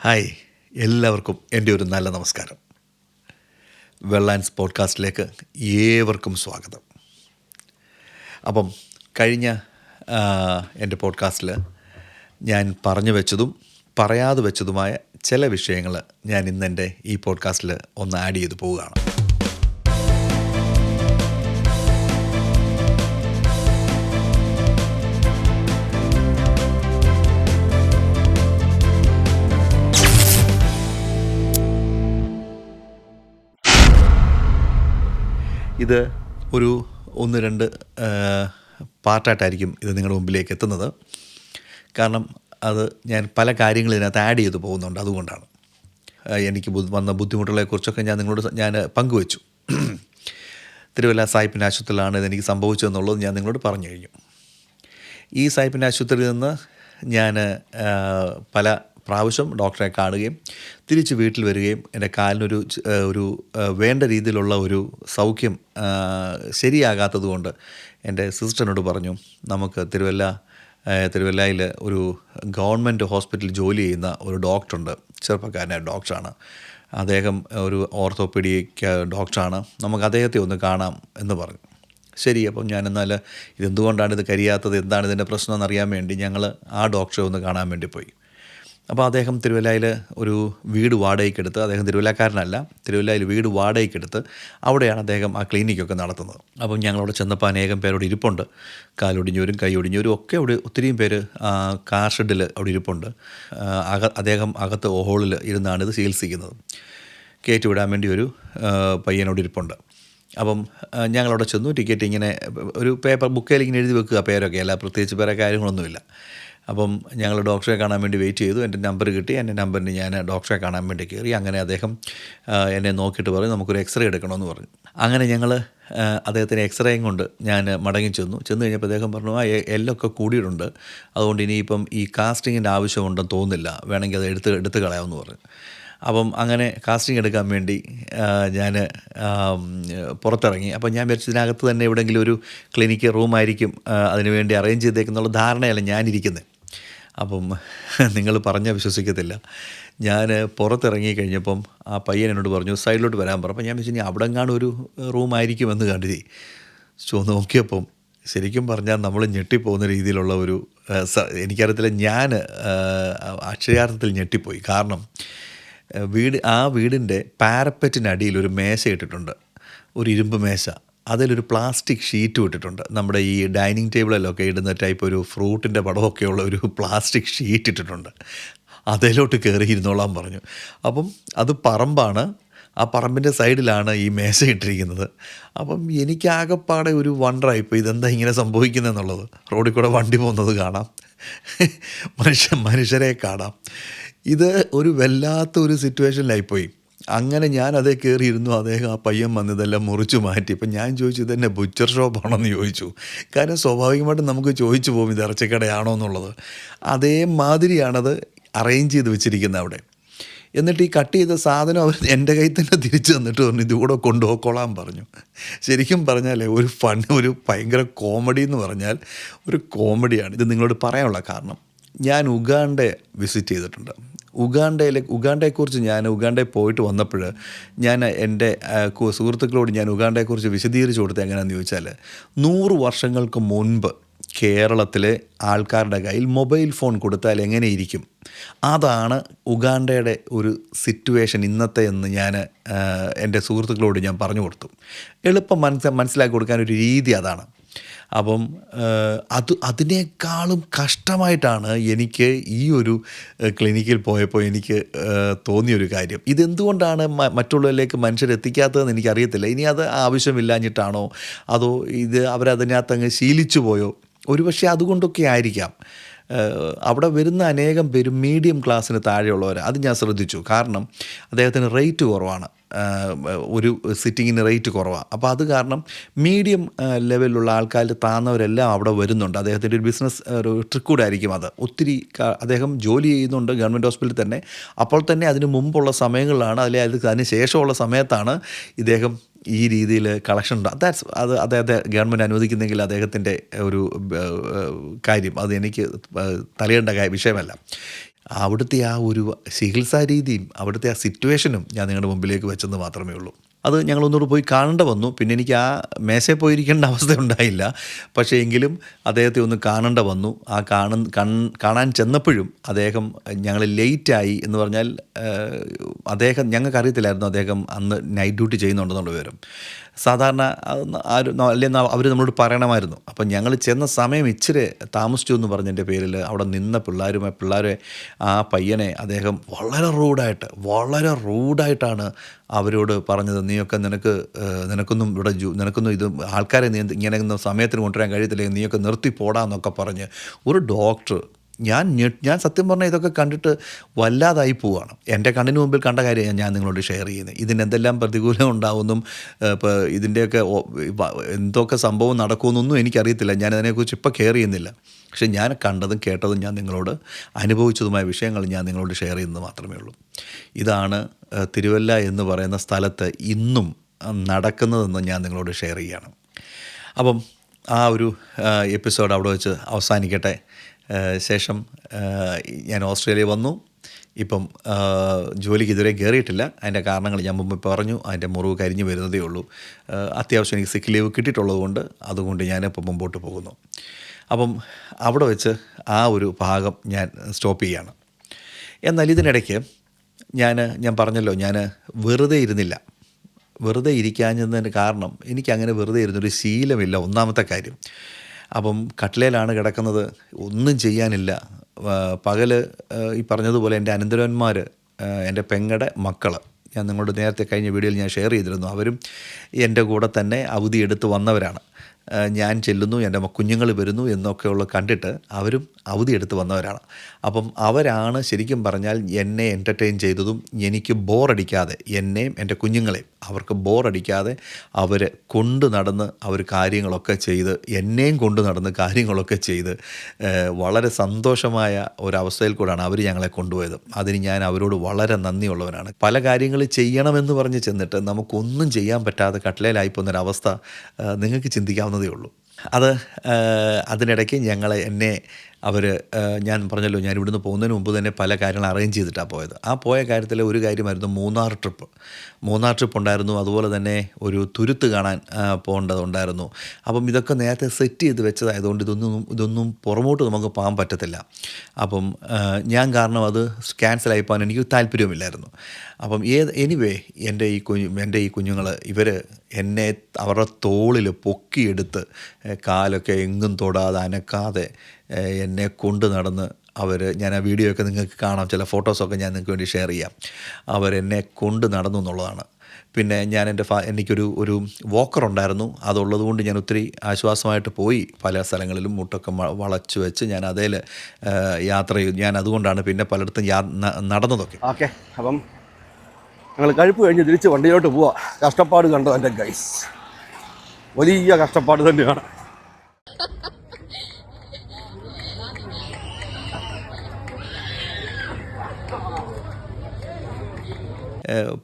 Hi, എല്ലാവർക്കും എൻ്റെ ഒരു നല്ല നമസ്കാരം. വെള്ളാൻസ് പോഡ്കാസ്റ്റിലേക്ക് ഏവർക്കും സ്വാഗതം. അപ്പം കഴിഞ്ഞ എൻ്റെ പോഡ്കാസ്റ്റിൽ ഞാൻ പറഞ്ഞു വെച്ചതും പറയാതെ വെച്ചതുമായ ചില വിഷയങ്ങൾ ഞാൻ ഇന്നെൻ്റെ ഈ പോഡ്കാസ്റ്റിൽ ഒന്ന് ആഡ് ചെയ്ത് പോവുകയാണ്. ഇത് ഒരു 1-2 പാർട്ടായിട്ടായിരിക്കും ഇത് നിങ്ങളുടെ മുമ്പിലേക്ക് എത്തുന്നത്. കാരണം അത് ഞാൻ പല കാര്യങ്ങൾ ഇതിനകത്ത് ആഡ് ചെയ്ത് പോകുന്നുണ്ട്. അതുകൊണ്ടാണ് എനിക്ക് വന്ന ബുദ്ധിമുട്ടുകളെക്കുറിച്ചൊക്കെ ഞാൻ പങ്കുവച്ചു. തിരുവല്ല സായിപ്പിൻ്റെ ആശുപത്രിയിലാണ് ഇതെനിക്ക് സംഭവിച്ചതെന്നുള്ളത് ഞാൻ നിങ്ങളോട് പറഞ്ഞു കഴിഞ്ഞു. ഈ സായിപ്പിൻ്റെ ആശുപത്രിയിൽ നിന്ന് ഞാൻ പല പ്രാവശ്യം ഡോക്ടറെ കാണുകയും തിരിച്ച് വീട്ടിൽ വരികയും എൻ്റെ കാലിനൊരു വേണ്ട രീതിയിലുള്ള ഒരു സൗഖ്യം ശരിയാകാത്തത് കൊണ്ട് എൻ്റെ സിസ്റ്ററിനോട് പറഞ്ഞു, നമുക്ക് തിരുവല്ലയിൽ ഒരു ഗവൺമെൻറ് ഹോസ്പിറ്റലിൽ ജോലി ചെയ്യുന്ന ഒരു ഡോക്ടറുണ്ട്, ചെറുപ്പക്കാരനായ ഡോക്ടറാണ്. അദ്ദേഹം ഒരു ഓർത്തോപീഡിക് ഡോക്ടറാണ്, നമുക്ക് അദ്ദേഹത്തെ ഒന്ന് കാണാം എന്ന് പറഞ്ഞു. ശരി, അപ്പം ഞാനെന്നാൽ ഇതെന്തുകൊണ്ടാണ് ഇത് കരിയാത്തത്, എന്താണ് ഇതിൻ്റെ പ്രശ്നം എന്നറിയാൻ വേണ്ടി ഞങ്ങൾ ആ ഡോക്ടറെ ഒന്ന് കാണാൻ വേണ്ടി പോയി. അപ്പോൾ അദ്ദേഹം തിരുവല്ലയിൽ ഒരു വീട് വാടകയ്ക്കെടുത്ത്, അദ്ദേഹം തിരുവല്ലക്കാരനല്ല, തിരുവല്ലയിൽ വീട് വാടകയ്ക്കെടുത്ത് അവിടെയാണ് അദ്ദേഹം ആ ക്ലിനിക്കൊക്കെ നടത്തുന്നത്. അപ്പം ഞങ്ങളവിടെ ചെന്നപ്പോൾ അനേകം പേരോട് ഇരിപ്പുണ്ട്. കാലൊടിഞ്ഞവരും കൈയൊടിഞ്ഞവരും ഒക്കെ അവിടെ ഒത്തിരിയും പേര് കാർ ഷെഡിൽ അവിടെ ഇരിപ്പുണ്ട്. അദ്ദേഹം അകത്ത് ഹോളിൽ ഇരുന്നാണ് ഇത് ചികിത്സിക്കുന്നത്. കയറ്റിവിടാൻ വേണ്ടി ഒരു പയ്യനോട് ഇരിപ്പുണ്ട്. അപ്പം ഞങ്ങളവിടെ ചെന്നു. ടിക്കറ്റ് ഇങ്ങനെ ഒരു പേപ്പർ ബുക്കിൽ ഇങ്ങനെ എഴുതി വെക്കുക, പേരൊക്കെ അല്ല, പ്രത്യേകിച്ച് വേറെ കാര്യങ്ങളൊന്നുമില്ല. അപ്പം ഞങ്ങൾ ഡോക്ടറെ കാണാൻ വേണ്ടി വെയിറ്റ് ചെയ്തു. എൻ്റെ നമ്പർ കിട്ടി. എൻ്റെ നമ്പറിന് ഞാൻ ഡോക്ടറെ കാണാൻ വേണ്ടി കയറി. അങ്ങനെ അദ്ദേഹം എന്നെ നോക്കിയിട്ട് പറഞ്ഞു, നമുക്കൊരു എക്സ്റേ എടുക്കണമെന്ന് പറഞ്ഞു. അങ്ങനെ ഞങ്ങൾ അദ്ദേഹത്തിന് എക്സ്റേയും കൊണ്ട് ഞാൻ മടങ്ങി ചെന്നു കഴിഞ്ഞപ്പോൾ അദ്ദേഹം പറഞ്ഞു, എല്ലൊക്കെ കൂടിയിട്ടുണ്ട്, അതുകൊണ്ട് ഇനിയിപ്പം ഈ കാസ്റ്റിങ്ങിൻ്റെ ആവശ്യമുണ്ടെന്ന് തോന്നുന്നില്ല, വേണമെങ്കിൽ അത് എടുത്ത് കളയാമെന്ന് പറഞ്ഞു. അപ്പം അങ്ങനെ കാസ്റ്റിംഗ് എടുക്കാൻ വേണ്ടി ഞാൻ പുറത്തിറങ്ങി. അപ്പം ഞാൻ വിചാരിച്ചു ഇതിനകത്ത് തന്നെ എവിടെയെങ്കിലും ഒരു ക്ലിനിക്ക് റൂമായിരിക്കും അതിന് വേണ്ടി അറേഞ്ച് ചെയ്തേക്കുന്നുള്ള ധാരണയല്ല ഞാനിരിക്കുന്നത്. അപ്പം നിങ്ങൾ പറഞ്ഞാൽ വിശ്വസിക്കത്തില്ല, ഞാൻ പുറത്തിറങ്ങി കഴിഞ്ഞപ്പം ആ പയ്യൻ എന്നോട് പറഞ്ഞു സൈഡിലോട്ട് വരാൻ പറഞ്ഞു. അപ്പം ഞാൻ വെച്ചു ഇനി അവിടെ എങ്ങാനും ഒരു റൂമായിരിക്കുമെന്ന് കരുതി നോക്കിയപ്പം ശരിക്കും പറഞ്ഞാൽ നമ്മൾ ഞെട്ടിപ്പോകുന്ന രീതിയിലുള്ള ഒരു എനിക്കറിയത്തില്ല, ഞാൻ അക്ഷരാർത്ഥത്തിൽ ഞെട്ടിപ്പോയി. കാരണം വീടിൻ്റെ പാരപ്പറ്റിനടിയിൽ ഒരു മേശ ഇട്ടിട്ടുണ്ട്, ഒരു ഇരുമ്പ് മേശ. അതിലൊരു പ്ലാസ്റ്റിക് ഷീറ്റും ഇട്ടിട്ടുണ്ട്. നമ്മുടെ ഈ ഡൈനിങ് ടേബിളിലൊക്കെ ഇടുന്ന ടൈപ്പ് ഒരു ഫ്രൂട്ടിൻ്റെ പടമൊക്കെയുള്ള ഒരു പ്ലാസ്റ്റിക് ഷീറ്റ് ഇട്ടിട്ടുണ്ട്. അതിലോട്ട് കയറി ഇരുന്നോളാൻ പറഞ്ഞു. അപ്പം അത് പറമ്പാണ്, ആ പറമ്പിൻ്റെ സൈഡിലാണ് ഈ മേശ ഇട്ടിരിക്കുന്നത്. അപ്പം എനിക്കാകെപ്പാടെ ഒരു വണ്ടറായിപ്പോൾ, ഇതെന്താ ഇങ്ങനെ സംഭവിക്കുന്നതെന്നുള്ളത്. റോഡിൽ കൂടെ വണ്ടി പോകുന്നത് കാണാം, മനുഷ്യരെ കാണാം. ഇത് ഒരു വല്ലാത്തൊരു സിറ്റുവേഷനിലായിപ്പോയി. അങ്ങനെ ഞാൻ അതേ കയറിയിരുന്നു. അദ്ദേഹം ആ പയ്യൻ വന്ന് ഇതെല്ലാം മുറിച്ചു മാറ്റി. ഇപ്പം ഞാൻ ചോദിച്ചു, ഇതെന്നെ ബുച്ചർ ഷോപ്പാണെന്ന് ചോദിച്ചു. കാരണം സ്വാഭാവികമായിട്ടും നമുക്ക് ചോദിച്ചു പോകും ഇത് ഇറച്ചിക്കടയാണോ എന്നുള്ളത്. അതേമാതിരിയാണത് അറേഞ്ച് ചെയ്ത് വെച്ചിരിക്കുന്നത് അവിടെ. എന്നിട്ട് ഈ കട്ട് ചെയ്ത സാധനം അവർ എൻ്റെ കയ്യിൽ തന്നെ തിരിച്ചു തന്നിട്ട് പറഞ്ഞു ഇതുകൂടെ കൊണ്ടുപോയിക്കോളാൻ പറഞ്ഞു. ശരിക്കും പറഞ്ഞാൽ ഒരു ഭയങ്കര കോമഡി എന്ന് പറഞ്ഞാൽ ഒരു കോമഡിയാണ്. ഇത് നിങ്ങളോട് പറയാനുള്ള കാരണം, ഞാൻ ഉഗാണ്ട വിസിറ്റ് ചെയ്തിട്ടുണ്ട്. ഉഗാണ്ടയെക്കുറിച്ച് ഞാൻ ഉഗാണ്ടയിൽ പോയിട്ട് വന്നപ്പോൾ ഞാൻ എൻ്റെ സുഹൃത്തുക്കളോട് ഞാൻ ഉഗാണ്ടയെക്കുറിച്ച് വിശദീകരിച്ച് കൊടുത്തത് എങ്ങനെയാണെന്ന് ചോദിച്ചാൽ, 100 വർഷങ്ങൾക്ക് മുൻപ് കേരളത്തിലെ ആൾക്കാരുടെ കയ്യിൽ മൊബൈൽ ഫോൺ കൊടുത്താൽ എങ്ങനെയിരിക്കും, അതാണ് ഉഗാണ്ടയുടെ ഒരു സിറ്റുവേഷൻ ഇന്നത്തെ എന്ന് ഞാൻ എൻ്റെ സുഹൃത്തുക്കളോട് ഞാൻ പറഞ്ഞു കൊടുത്തു. എളുപ്പം മനസ്സിലാക്കി കൊടുക്കാനൊരു രീതി അതാണ്. അപ്പം അതിനേക്കാളും കഷ്ടമായിട്ടാണ് എനിക്ക് ഈ ഒരു ക്ലിനിക്കിൽ പോയപ്പോൾ എനിക്ക് തോന്നിയൊരു കാര്യം. ഇതെന്തുകൊണ്ടാണ് മറ്റുള്ളവരിലേക്ക് മനുഷ്യരെത്തിക്കാത്തതെന്ന് എനിക്കറിയത്തില്ല. ഇനി അത് ആവശ്യമില്ലാഞ്ഞിട്ടാണോ അതോ ഇത് അവരതിനകത്ത് അങ്ങ് ശീലിച്ചു പോയോ? ഒരുപക്ഷെ അതുകൊണ്ടൊക്കെ ആയിരിക്കാം. അവിടെ വരുന്ന അനേകം പേര് മീഡിയം ക്ലാസ്സിന് താഴെയുള്ളവരാണ്. അത് ഞാൻ ശ്രദ്ധിച്ചു. കാരണം അദ്ദേഹത്തിന് റേറ്റ് കുറവാണ്, ഒരു സിറ്റിങ്ങിന് റേറ്റ് കുറവാണ്. അപ്പോൾ അത് കാരണം മീഡിയം ലെവലിലുള്ള ആൾക്കാർ താന്നവരെല്ലാം അവിടെ വരുന്നുണ്ട്. അദ്ദേഹത്തിൻ്റെ ഒരു ബിസിനസ് ഒരു ട്രിക്ക് കൂടെ ആയിരിക്കും അത്. ഒത്തിരി അദ്ദേഹം ജോലി ചെയ്യുന്നുണ്ട് ഗവൺമെൻറ് ഹോസ്പിറ്റലിൽ തന്നെ. അപ്പോൾ തന്നെ അതിന് മുമ്പുള്ള സമയങ്ങളിലാണ്, അതിന് ശേഷമുള്ള സമയത്താണ് ഇദ്ദേഹം ഈ രീതിയിൽ കളക്ഷൻ ഉണ്ട്. അത് അദ്ദേഹത്തെ ഗവൺമെൻറ് അനുവദിക്കുന്നെങ്കിൽ അദ്ദേഹത്തിൻ്റെ ഒരു കാര്യം, അത് എനിക്ക് തലയേണ്ട വിഷയമല്ല. അവിടുത്തെ ആ ഒരു ചികിത്സാ രീതിയും അവിടുത്തെ ആ സിറ്റുവേഷനും ഞാൻ നിങ്ങളുടെ മുമ്പിലേക്ക് വെച്ചെന്ന് മാത്രമേ ഉള്ളൂ. അത് ഞങ്ങളൊന്നുകൂടെ പോയി കാണേണ്ട വന്നു. പിന്നെ എനിക്ക് ആ മേശയിൽ പോയിരിക്കേണ്ട അവസ്ഥ ഉണ്ടായില്ല. പക്ഷേ എങ്കിലും അദ്ദേഹത്തെ ഒന്ന് കാണേണ്ട വന്നു. ആ കാണാൻ ചെന്നപ്പോഴും അദ്ദേഹം ഞങ്ങൾ ലേറ്റായി എന്ന് പറഞ്ഞാൽ അദ്ദേഹം ഞങ്ങൾക്കറിയത്തില്ലായിരുന്നു അദ്ദേഹം അന്ന് നൈറ്റ് ഡ്യൂട്ടി ചെയ്യുന്നുണ്ടെന്നുള്ള വിവരം. സാധാരണ അല്ലെങ്കിൽ അവർ നമ്മളോട് പറയണമായിരുന്നു. അപ്പം ഞങ്ങൾ ചെന്ന സമയം ഇച്ചിരി താമസിച്ചു എന്ന് പറഞ്ഞതിൻ്റെ പേരിൽ അവിടെ നിന്ന പിള്ളേരെ ആ പയ്യനെ അദ്ദേഹം വളരെ റൂഡായിട്ടാണ് അവരോട് പറഞ്ഞത്. നീയൊക്കെ നിനക്കൊന്നും ഇവിടെ നിനക്കൊന്നും ഇത് ആൾക്കാരെ ഇങ്ങനെ സമയത്തിന് കൊണ്ടുവരാൻ കഴിയത്തില്ല, നീയൊക്കെ നിർത്തി പോടാന്നൊക്കെ പറഞ്ഞ് ഒരു ഡോക്ടർ. ഞാൻ സത്യം പറഞ്ഞാൽ ഇതൊക്കെ കണ്ടിട്ട് വല്ലാതായി പോവുകയാണ്. എൻ്റെ കണ്ണിന് മുമ്പിൽ കണ്ട കാര്യമാണ് ഞാൻ നിങ്ങളോട് ഷെയർ ചെയ്യുന്നത്. ഇതിനെന്തെല്ലാം പ്രതികൂലം ഉണ്ടാവുമെന്നും ഇപ്പോൾ ഇതിൻ്റെയൊക്കെ എന്തൊക്കെ സംഭവം നടക്കുമെന്നൊന്നും എനിക്കറിയത്തില്ല. ഞാനതിനെക്കുറിച്ച് ഇപ്പോൾ കെയർ ചെയ്യുന്നില്ല. പക്ഷേ ഞാൻ കണ്ടതും കേട്ടതും ഞാൻ നിങ്ങളോട് അനുഭവിച്ചതുമായ വിഷയങ്ങൾ ഞാൻ നിങ്ങളോട് ഷെയർ ചെയ്യുന്നത് മാത്രമേ ഉള്ളൂ. ഇതാണ് തിരുവല്ല എന്ന് പറയുന്ന സ്ഥലത്ത് ഇന്നും നടക്കുന്നതെന്ന് ഞാൻ നിങ്ങളോട് ഷെയർ ചെയ്യുകയാണ്. അപ്പം ആ ഒരു എപ്പിസോഡ് അവിടെ വെച്ച് അവസാനിക്കട്ടെ. ശേഷം ഞാൻ ഓസ്ട്രേലിയ വന്നു. ഇപ്പം ജോലിക്ക് ഇതുവരെ കയറിയിട്ടില്ല. അതിൻ്റെ കാരണങ്ങൾ ഞാൻ മുമ്പ് പറഞ്ഞു. അതിൻ്റെ മുറിവ് കരിഞ്ഞു വരുന്നതേ ഉള്ളൂ. അത്യാവശ്യം എനിക്ക് സിക്ക് ലീവ് കിട്ടിയിട്ടുള്ളത് അതുകൊണ്ട് ഞാനിപ്പം മുമ്പോട്ട് പോകുന്നു. അപ്പം അവിടെ വെച്ച് ആ ഒരു ഭാഗം ഞാൻ സ്റ്റോപ്പ് ചെയ്യുകയാണ്. എന്നാൽ ഇതിനിടയ്ക്ക് ഞാൻ പറഞ്ഞല്ലോ, ഞാൻ വെറുതെ ഇരുന്നില്ല. വെറുതെ ഇരിക്കാഞ്ഞതിന് കാരണം എനിക്കങ്ങനെ വെറുതെ ഇരുന്നൊരു ശീലമില്ല, ഒന്നാമത്തെ കാര്യം. അപ്പം കട്ടിലേലാണ് കിടക്കുന്നത്, ഒന്നും ചെയ്യാനില്ല. പകൽ ഈ പറഞ്ഞതുപോലെ എൻ്റെ അനന്തരവന്മാർ, എൻ്റെ പെങ്ങടെ മക്കൾ, ഞാൻ നിങ്ങളോട് നേരത്തെ കഴിഞ്ഞ വീഡിയോയിൽ ഞാൻ ഷെയർ ചെയ്തിരുന്നു. അവരും എൻ്റെ കൂടെ തന്നെ അവധി എടുത്ത് വന്നവരാണ്. ഞാൻ ചെല്ലുന്നു, എൻ്റെ കുഞ്ഞുങ്ങൾ വരുന്നു എന്നൊക്കെയുള്ള കണ്ടിട്ട് അവരും അവധി എടുത്ത് വന്നവരാണ്. അപ്പം അവരാണ് ശരിക്കും പറഞ്ഞാൽ എന്നെ എൻ്റർടൈൻ ചെയ്തതും. എനിക്ക് ബോറടിക്കാതെ, എന്നെയും എൻ്റെ കുഞ്ഞുങ്ങളെയും അവർക്ക് ബോറടിക്കാതെ അവർ കൊണ്ടു നടന്ന് അവർ കാര്യങ്ങളൊക്കെ ചെയ്ത്, എന്നെയും കൊണ്ടു നടന്ന് കാര്യങ്ങളൊക്കെ ചെയ്ത് വളരെ സന്തോഷമായ ഒരവസ്ഥയിൽ കൂടെയാണ് അവർ ഞങ്ങളെ കൊണ്ടുപോയത്. അതിന് ഞാൻ അവരോട് വളരെ നന്ദിയുള്ളവനാണ്. പല കാര്യങ്ങൾ ചെയ്യണമെന്ന് പറഞ്ഞ് ചെന്നിട്ട് നമുക്കൊന്നും ചെയ്യാൻ പറ്റാതെ കട്ടിലേലായിപ്പോകുന്നൊരവസ്ഥ നിങ്ങൾക്ക് ചിന്തിക്കാവുന്നതേ ഉള്ളൂ. അതിനിടയ്ക്ക് എന്നെ അവർ, ഞാൻ പറഞ്ഞല്ലോ, ഞാൻ ഇവിടുന്ന് പോകുന്നതിന് മുമ്പ് തന്നെ പല കാര്യങ്ങൾ അറേഞ്ച് ചെയ്തിട്ടാണ് പോയത്. ആ പോയ കാര്യത്തിൽ ഒരു കാര്യമായിരുന്നു മൂന്നാർ ട്രിപ്പ് ഉണ്ടായിരുന്നു. അതുപോലെ തന്നെ ഒരു തുരുത്ത് കാണാൻ പോകേണ്ടതുണ്ടായിരുന്നു. അപ്പം ഇതൊക്കെ നേരത്തെ സെറ്റ് ചെയ്ത് വെച്ചതായതുകൊണ്ട് ഇതൊന്നും പുറമോട്ട് നമുക്ക് പോകാൻ പറ്റത്തില്ല. അപ്പം ഞാൻ കാരണം അത് ക്യാൻസലായി പോകാൻ എനിക്ക് താല്പര്യവുമില്ലായിരുന്നു. അപ്പം എനിവേ എൻ്റെ ഈ കുഞ്ഞുങ്ങൾ എന്നെ അവരുടെ തോളിൽ പൊക്കിയെടുത്ത് കാലൊക്കെ എങ്ങും തൊടാതെ അനക്കാതെ എന്നെ കൊണ്ട് നടന്ന് ഞാൻ ആ വീഡിയോ ഒക്കെ നിങ്ങൾക്ക് കാണാം, ചില ഫോട്ടോസൊക്കെ ഞാൻ നിങ്ങൾക്ക് വേണ്ടി ഷെയർ ചെയ്യാം. അവരെന്നെ കൊണ്ട് നടന്നു എന്നുള്ളതാണ്. പിന്നെ ഞാൻ എനിക്കൊരു വോക്കറുണ്ടായിരുന്നു. അതുള്ളത് കൊണ്ട് ഞാൻ ഒത്തിരി ആശ്വാസമായിട്ട് പോയി. പല സ്ഥലങ്ങളിലും മുട്ടൊക്കെ വളച്ച് വെച്ച് ഞാൻ അതേൽ യാത്ര ചെയ്തു. ഞാൻ അതുകൊണ്ടാണ് പിന്നെ പലയിടത്തും നടന്നതൊക്കെ. ഓക്കെ, അപ്പം ഞങ്ങൾ കഴിപ്പ് കഴിഞ്ഞ് തിരിച്ച് വണ്ടിയിലോട്ട് പോവാ. കഷ്ടപ്പാട് കണ്ടോ എൻ്റെ ഗൈസ്, വലിയ കഷ്ടപ്പാട് തന്നെയാണ്.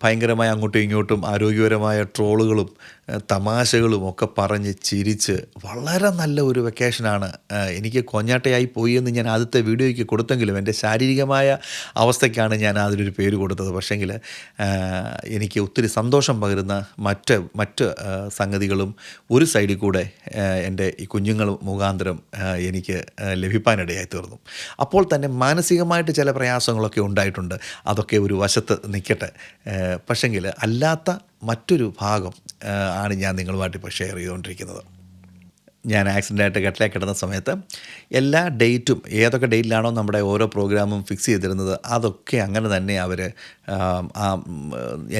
ഭയങ്കരമായ അങ്ങോട്ടും ഇങ്ങോട്ടും ആരോഗ്യപരമായ ട്രോളുകളും തമാശകളും ഒക്കെ പറഞ്ഞ് ചിരിച്ച് വളരെ നല്ല ഒരു വെക്കേഷനാണ്. എനിക്ക് കൊഞ്ഞാട്ടയായി പോയി എന്ന് ഞാൻ ആദ്യത്തെ വീഡിയോയ്ക്ക് കൊടുത്തെങ്കിലും എൻ്റെ ശാരീരികമായ അവസ്ഥയ്ക്കാണ് ഞാൻ അതിലൊരു പേര് കൊടുത്തത്. പക്ഷേങ്കിൽ എനിക്ക് ഒത്തിരി സന്തോഷം പകരുന്ന മറ്റ് സംഗതികളും ഒരു സൈഡിൽ കൂടെ എൻ്റെ ഈ കുഞ്ഞുങ്ങൾ മുഖാന്തരം എനിക്ക് ലഭിക്കാനിടയായി തീർന്നു. അപ്പോൾ തന്നെ മാനസികമായിട്ട് ചില പ്രയാസങ്ങളൊക്കെ ഉണ്ടായിട്ടുണ്ട്. അതൊക്കെ ഒരു വശത്ത് നിൽക്കട്ടെ. പക്ഷേങ്കിൽ അല്ലാത്ത മറ്റൊരു ഭാഗം ആണ് ഞാൻ നിങ്ങളുമായിട്ട് ഇപ്പോൾ ഷെയർ ചെയ്തുകൊണ്ടിരിക്കുന്നത്. ഞാൻ ആക്സിഡൻ്റായിട്ട് കട്ടിലേക്ക് കിടന്ന സമയത്ത് എല്ലാ ഡേറ്റും ഏതൊക്കെ ഡേറ്റിലാണോ നമ്മുടെ ഓരോ പ്രോഗ്രാമും ഫിക്സ് ചെയ്തിരുന്നത് അതൊക്കെ അങ്ങനെ തന്നെ അവർ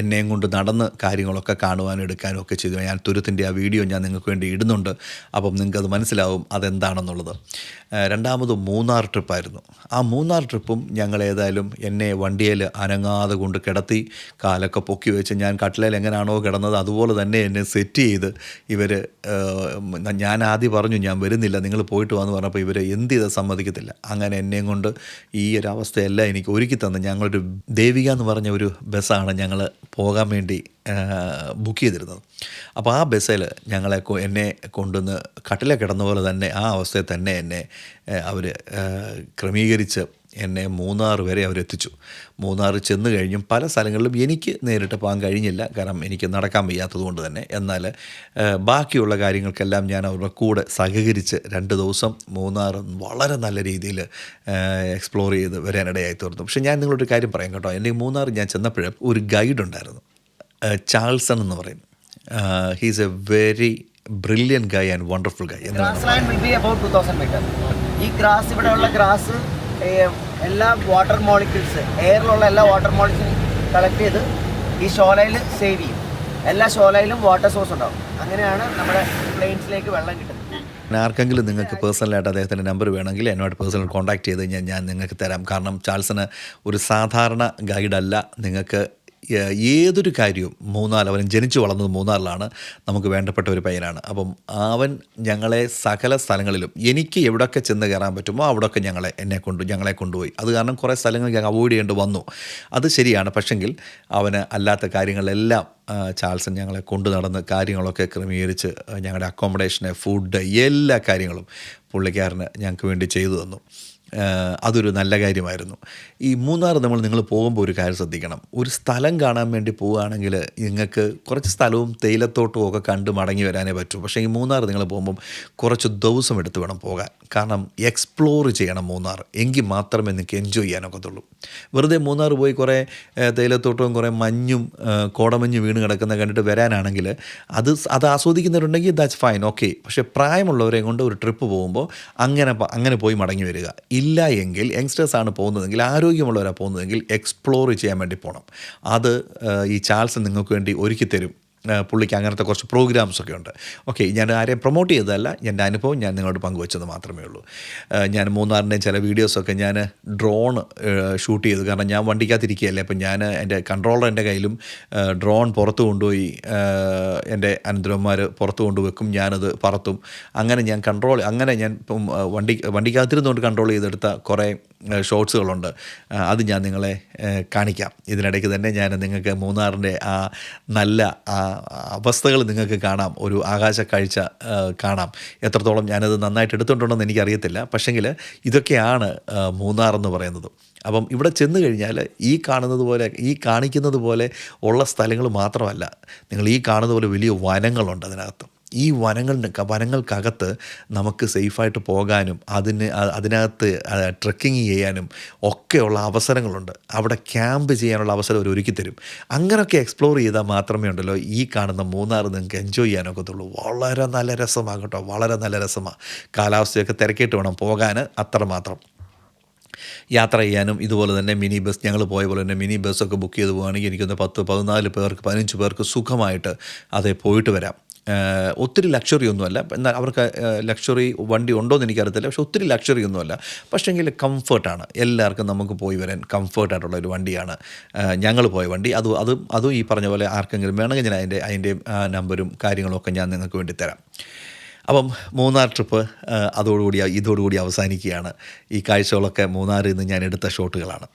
എന്നെയും കൊണ്ട് നടന്ന് കാര്യങ്ങളൊക്കെ കാണുവാനും എടുക്കാനും ഒക്കെ ചെയ്തു. ഞാൻ തുരുത്തിൻ്റെ ആ വീഡിയോ ഞാൻ നിങ്ങൾക്ക് വേണ്ടി ഇടുന്നുണ്ട്. അപ്പം നിങ്ങൾക്കത് മനസ്സിലാവും അതെന്താണെന്നുള്ളത്. രണ്ടാമത് മൂന്നാർ ട്രിപ്പായിരുന്നു. ആ മൂന്നാർ ട്രിപ്പും ഞങ്ങൾ ഏതായാലും എന്നെ വണ്ടിയിൽ അനങ്ങാതെ കൊണ്ട് കിടത്തി, കാലൊക്കെ പൊക്കി വെച്ച് ഞാൻ കട്ടിലേൽ എങ്ങനെയാണോ കിടന്നത് അതുപോലെ തന്നെ എന്നെ സെറ്റ് ചെയ്ത് ഞാൻ ആദ്യം പറഞ്ഞു ഞാൻ വരുന്നില്ല, നിങ്ങൾ പോയിട്ട് വന്ന് പറഞ്ഞപ്പോൾ ഇവർ എന്ത് ചെയ്താൽ സമ്മതിക്കത്തില്ല. അങ്ങനെ എന്നെയും കൊണ്ട് ഈ ഒരു അവസ്ഥയെല്ലാം എനിക്ക് ഒരുക്കി തന്ന് ഞങ്ങളൊരു ദേവിക എന്ന് പറഞ്ഞ ഒരു ബസ്സാണ് ഞങ്ങൾ പോകാൻ വേണ്ടി ബുക്ക് ചെയ്തിരുന്നത്. അപ്പോൾ ആ ബസ്സിൽ എന്നെ കൊണ്ടുവന്ന് കട്ടിലെ കിടന്ന പോലെ തന്നെ ആ അവസ്ഥയിൽ തന്നെ എന്നെ അവർ ക്രമീകരിച്ച് എന്നെ മൂന്നാർ വരെ അവരെത്തിച്ചു. മൂന്നാർ ചെന്ന് കഴിഞ്ഞും പല സ്ഥലങ്ങളിലും എനിക്ക് നേരിട്ട് പോകാൻ കഴിഞ്ഞില്ല, കാരണം എനിക്ക് നടക്കാൻ വയ്യാത്തത് കൊണ്ട് തന്നെ. എന്നാൽ ബാക്കിയുള്ള കാര്യങ്ങൾക്കെല്ലാം ഞാൻ അവരുടെ കൂടെ സഹകരിച്ച് 2 ദിവസം മൂന്നാർ വളരെ നല്ല രീതിയിൽ എക്സ്പ്ലോർ ചെയ്ത് വരാനിടയായി തീർന്നു. പക്ഷേ ഞാൻ നിങ്ങളൊരു കാര്യം പറയാം കേട്ടോ, എൻ്റെ മൂന്നാർ ഞാൻ ചെന്നപ്പോൾ ഒരു ഗൈഡ് ഉണ്ടായിരുന്നു, ചാൾസൺ എന്ന് പറയും. He's a very brilliant guy and wonderful guy. Grass land will be about 2000 metre. ഈ ഗ്രാസ്, ഇവിടെയുള്ള ഗ്രാസ് എല്ലാ വാട്ടർ മോളിക്യൂൾസ്, എയറിലുള്ള എല്ലാ വാട്ടർ മോളിക്യൂൾസും കളക്ട് ചെയ്ത് ഈ ഷോലയിൽ സേവ് ചെയ്യും. എല്ലാ ഷോലയിലും വാട്ടർ സോഴ്സ് ഉണ്ടാവും. അങ്ങനെയാണ് നമ്മുടെ പ്ലെയിൻസിലേക്ക് വെള്ളം കിട്ടുന്നത്. ആർക്കെങ്കിലും നിങ്ങൾക്ക് പേഴ്സണലായിട്ട് അദ്ദേഹത്തിൻ്റെ നമ്പർ വേണമെങ്കിൽ എന്നോട് പേഴ്സണൽ കോൺടാക്ട് ചെയ്ത് കഴിഞ്ഞാൽ ഞാൻ നിങ്ങൾക്ക് തരാം. കാരണം ചാൾസന് ഒരു സാധാരണ ഗൈഡല്ല. നിങ്ങൾക്ക് ഏതൊരു കാര്യവും മൂന്നാർ, അവൻ ജനിച്ചു വളർന്നത് മൂന്നാറിലാണ്, നമുക്ക് വേണ്ടപ്പെട്ട ഒരു പയ്യനാണ്. അപ്പം അവൻ ഞങ്ങളെ സകല സ്ഥലങ്ങളിലും എനിക്ക് എവിടെയൊക്കെ ചെന്ന് കയറാൻ പറ്റുമോ അവിടെയൊക്കെ ഞങ്ങളെ കൊണ്ടുപോയി. അത് കാരണം കുറേ സ്ഥലങ്ങൾ ഞങ്ങൾ അവോയ്ഡ് ചെയ്യേണ്ടി വന്നു, അത് ശരിയാണ്. പക്ഷെങ്കിൽ അവന് അല്ലാത്ത കാര്യങ്ങളെല്ലാം ചാൾസൺ ഞങ്ങളെ കൊണ്ടു നടന്ന് കാര്യങ്ങളൊക്കെ ക്രമീകരിച്ച് ഞങ്ങളുടെ അക്കോമഡേഷന്, ഫുഡ്, എല്ലാ കാര്യങ്ങളും പുള്ളിക്കാരന് ഞങ്ങൾക്ക് വേണ്ടി ചെയ്തു തന്നു. അതൊരു നല്ല കാര്യമായിരുന്നു. ഈ മൂന്നാർ നിങ്ങൾ പോകുമ്പോൾ ഒരു കാര്യം ശ്രദ്ധിക്കണം. ഒരു സ്ഥലം കാണാൻ വേണ്ടി പോവുകയാണെങ്കിൽ നിങ്ങൾക്ക് കുറച്ച് സ്ഥലവും തേയിലത്തോട്ടവും ഒക്കെ കണ്ട് മടങ്ങി വരാനേ പറ്റൂ. പക്ഷേ ഈ മൂന്നാർ നിങ്ങൾ പോകുമ്പം കുറച്ച് ദിവസം എടുത്ത് വേണം പോകാൻ. കാരണം എക്സ്പ്ലോർ ചെയ്യണം മൂന്നാർ, എങ്കിൽ മാത്രമേ നിങ്ങൾക്ക് എൻജോയ് ചെയ്യാനൊക്കത്തുള്ളൂ. വെറുതെ മൂന്നാർ പോയി കുറേ തേയിലത്തോട്ടവും കുറേ മഞ്ഞും കോടമഞ്ഞ് വീണ് കിടക്കുന്ന കണ്ടിട്ട് വരാനാണെങ്കിൽ അത് ആസ്വദിക്കുന്നവരുണ്ടെങ്കിൽ ദാറ്റ്സ് ഫൈൻ, ഓക്കെ. പക്ഷേ പ്രായമുള്ളവരെ കൊണ്ട് ഒരു ട്രിപ്പ് പോകുമ്പോൾ അങ്ങനെ പോയി മടങ്ങി വരിക. ഇല്ല എങ്കിൽ യങ്സ്റ്റേഴ്സാണ് പോകുന്നതെങ്കിൽ, ആരോഗ്യമുള്ളവരാണ് പോകുന്നതെങ്കിൽ എക്സ്പ്ലോർ ചെയ്യാൻ വേണ്ടി പോകണം. അത് ഈ ചാൾസ് നിങ്ങൾക്ക് വേണ്ടി ഒരുക്കി തരും. പുള്ളിക്ക് അങ്ങനത്തെ കുറച്ച് പ്രോഗ്രാംസൊക്കെ ഉണ്ട്. ഓക്കെ, ഞാൻ ആരെയും പ്രൊമോട്ട് ചെയ്തതല്ല, എൻ്റെ അനുഭവം ഞാൻ നിങ്ങളോട് പങ്കുവെച്ചത് മാത്രമേ ഉള്ളൂ. ഞാൻ മൂന്നാറിൻ്റെയും ചില വീഡിയോസൊക്കെ ഞാൻ ഡ്രോൺ ഷൂട്ട് ചെയ്തു. കാരണം ഞാൻ വണ്ടിക്കകത്തിരിക്കുകയല്ലേ, അപ്പം ഞാൻ എൻ്റെ കൺട്രോളർ എൻ്റെ കയ്യിലും ഡ്രോൺ പുറത്ത് കൊണ്ടുപോയി എൻ്റെ അനന്തരന്മാർ പുറത്ത് കൊണ്ടുവെക്കും, ഞാനത് പറത്തും. അങ്ങനെ ഞാൻ ഇപ്പം വണ്ടിക്കകത്തിരുന്നുകൊണ്ട് കൺട്രോൾ ചെയ്തെടുത്ത കുറേ ഷോട്ട്സുകളുണ്ട്. അത് ഞാൻ നിങ്ങളെ കാണിക്കാം. ഇതിനിടയ്ക്ക് തന്നെ ഞാൻ നിങ്ങൾക്ക് മൂന്നാറിൻ്റെ ആ നല്ല അവസ്ഥകൾ നിങ്ങൾക്ക് കാണാം, ഒരു ആകാശ കാഴ്ച കാണാം. എത്രത്തോളം ഞാനത് നന്നായിട്ട് എടുത്തിട്ടുണ്ടെന്ന് എനിക്കറിയത്തില്ല. പക്ഷെങ്കിൽ ഇതൊക്കെയാണ് മൂന്നാർ എന്ന് പറയുന്നത്. അപ്പം ഇവിടെ ചെന്ന് കഴിഞ്ഞാൽ ഈ കാണിക്കുന്നത് പോലെ ഉള്ള സ്ഥലങ്ങൾ മാത്രമല്ല, നിങ്ങൾ ഈ കാണുന്ന പോലെ വലിയ വനങ്ങളുണ്ട് അതിനകത്ത്. ഈ വനങ്ങൾക്കകത്ത് നമുക്ക് സേഫായിട്ട് പോകാനും അതിനകത്ത് ട്രെക്കിങ് ചെയ്യാനും ഒക്കെയുള്ള അവസരങ്ങളുണ്ട്. അവിടെ ക്യാമ്പ് ചെയ്യാനുള്ള അവസരം അവർ ഒരുക്കി തരും. അങ്ങനെയൊക്കെ എക്സ്പ്ലോർ ചെയ്താൽ മാത്രമേ ഉണ്ടല്ലോ ഈ കാണുന്ന മൂന്നാർ നിങ്ങൾക്ക് എൻജോയ് ചെയ്യാനൊക്കത്തുള്ളൂ. വളരെ നല്ല രസമാണ് കേട്ടോ, വളരെ നല്ല രസമാണ്. കാലാവസ്ഥയൊക്കെ തിരക്കിയിട്ട് വേണം പോകാൻ, അത്രമാത്രം. യാത്ര ചെയ്യാനും ഇതുപോലെ തന്നെ മിനി ബസ്, ഞങ്ങൾ പോയ പോലെ തന്നെ മിനി ബസ്സൊക്കെ ബുക്ക് ചെയ്ത് പോകുകയാണെങ്കിൽ എനിക്കൊന്ന് 10-14 പേർക്ക് 15 പേർക്ക് സുഖമായിട്ട് അതേ പോയിട്ട് വരാം. ഒത്തിരി ലക്ഷറി ഒന്നുമല്ല, എന്നാൽ അവർക്ക് ലക്ഷറി വണ്ടി ഉണ്ടോ എന്ന് എനിക്കറിയത്തില്ല. പക്ഷേ ഒത്തിരി ലക്ഷറി ഒന്നുമല്ല, പക്ഷേങ്കിൽ കംഫർട്ടാണ്. എല്ലാവർക്കും നമുക്ക് പോയി വരാൻ കംഫർട്ടായിട്ടുള്ള ഒരു വണ്ടിയാണ് ഞങ്ങൾ പോയ വണ്ടി. അതും ഈ പറഞ്ഞ പോലെ ആർക്കെങ്കിലും വേണമെങ്കിൽ ഞാൻ അതിൻ്റെ നമ്പരും കാര്യങ്ങളൊക്കെ ഞാൻ നിങ്ങൾക്ക് വേണ്ടി തരാം. അപ്പം മൂന്നാർ ട്രിപ്പ് ഇതോടുകൂടി അവസാനിക്കുകയാണ്. ഈ കാഴ്ചകളൊക്കെ മൂന്നാറിൽ നിന്ന് ഞാൻ എടുത്ത ഷോട്ടുകളാണ്.